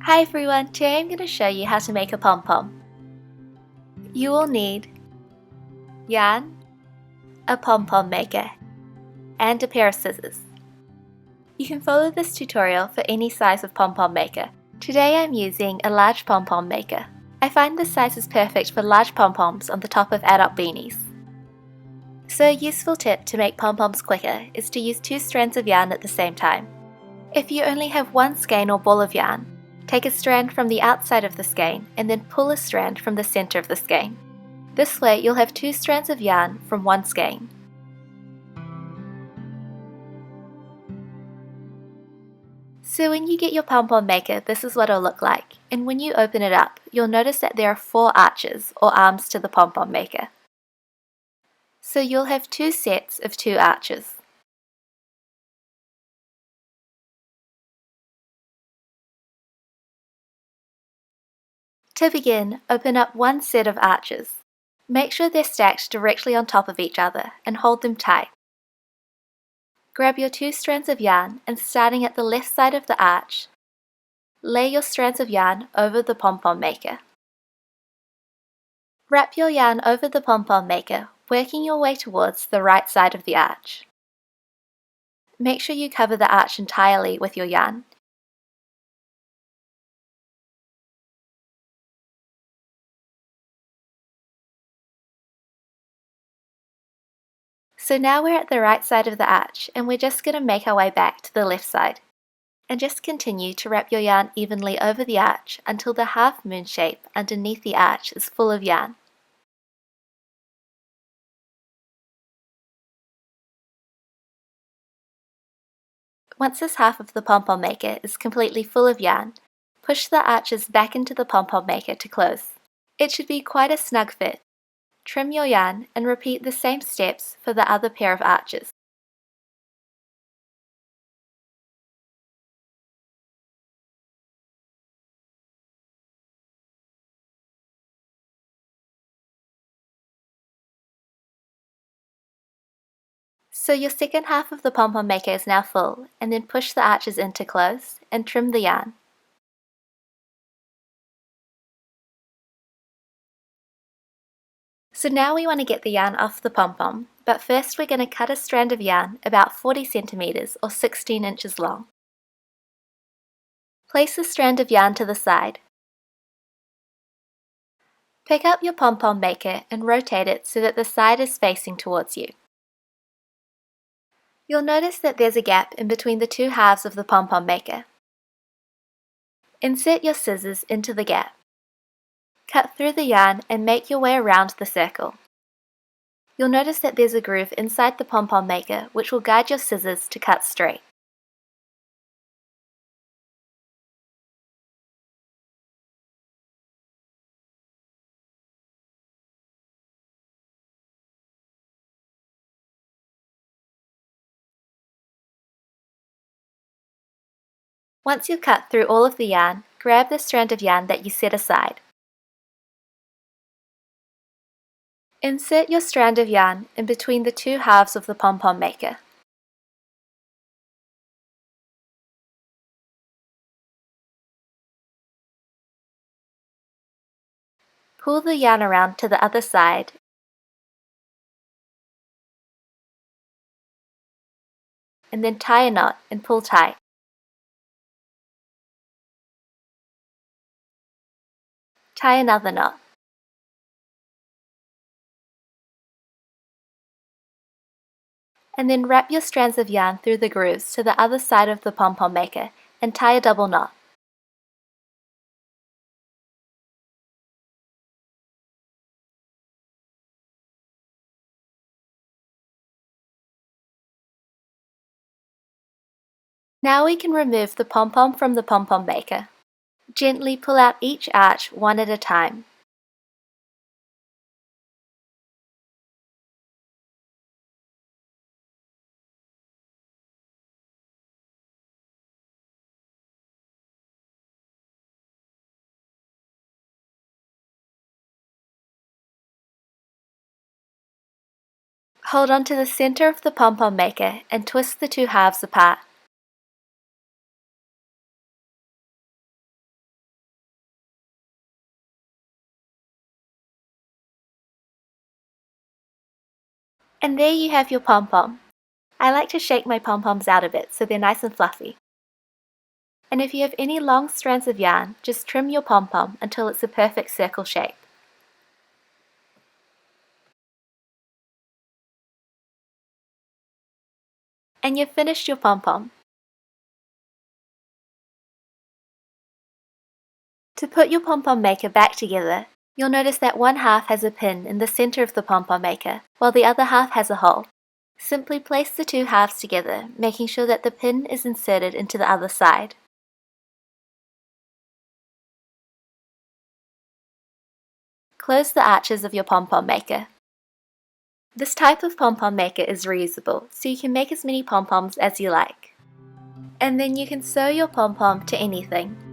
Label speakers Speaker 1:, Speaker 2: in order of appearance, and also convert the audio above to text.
Speaker 1: Hi everyone, today I'm going to show you how to make a pom-pom. You will need yarn, a pom-pom maker, and a pair of scissors. You can follow this tutorial for any size of pom-pom maker. Today I'm using a large pom-pom maker. I find this size is perfect for large pom-poms on the top of adult beanies. So a useful tip to make pom-poms quicker is to use 2 strands of yarn at the same time. If you only have one skein or ball of yarn, take a strand from the outside of the skein and then pull a strand from the center of the skein. This way you'll have 2 strands of yarn from one skein. So when you get your pom-pom maker, this is what it'll look like, and when you open it up, you'll notice that there are 4 arches or arms to the pom-pom maker. So you'll have 2 sets of 2 arches. To begin, open up one set of arches. Make sure they're stacked directly on top of each other and hold them tight. Grab your 2 strands of yarn and starting at the left side of the arch, lay your strands of yarn over the pom-pom maker. Wrap your yarn over the pom-pom maker, working your way towards the right side of the arch. Make sure you cover the arch entirely with your yarn. So now we're at the right side of the arch and we're just going to make our way back to the left side. And just continue to wrap your yarn evenly over the arch until the half moon shape underneath the arch is full of yarn. Once this half of the pom-pom maker is completely full of yarn, push the arches back into the pom-pom maker to close. It should be quite a snug fit. Trim your yarn and repeat the same steps for the other pair of arches. So your second half of the pom-pom maker is now full, and then push the arches in to close and trim the yarn. So now we want to get the yarn off the pom-pom, but first we're going to cut a strand of yarn about 40 centimeters or 16 inches long. Place the strand of yarn to the side. Pick up your pom-pom maker and rotate it so that the side is facing towards you. You'll notice that there's a gap in between the 2 halves of the pom-pom maker. Insert your scissors into the gap. Cut through the yarn and make your way around the circle. You'll notice that there's a groove inside the pom-pom maker which will guide your scissors to cut straight. Once you've cut through all of the yarn, grab the strand of yarn that you set aside. Insert your strand of yarn in between the 2 halves of the pom-pom maker. Pull the yarn around to the other side and then tie a knot and pull tight. Tie another knot. And then wrap your strands of yarn through the grooves to the other side of the pom-pom maker and tie a double knot. Now we can remove the pom-pom from the pom-pom maker. Gently pull out each arch one at a time. Hold on to the center of the pom-pom maker and twist the 2 halves apart. And there you have your pom-pom. I like to shake my pom-poms out a bit so they're nice and fluffy. And if you have any long strands of yarn, just trim your pom-pom until it's a perfect circle shape. And you've finished your pom-pom. To put your pom-pom maker back together, you'll notice that one half has a pin in the center of the pom-pom maker, while the other half has a hole. Simply place the two halves together, making sure that the pin is inserted into the other side. Close the arches of your pom-pom maker. This type of pom-pom maker is reusable, so you can make as many pom-poms as you like. And then you can sew your pom-pom to anything.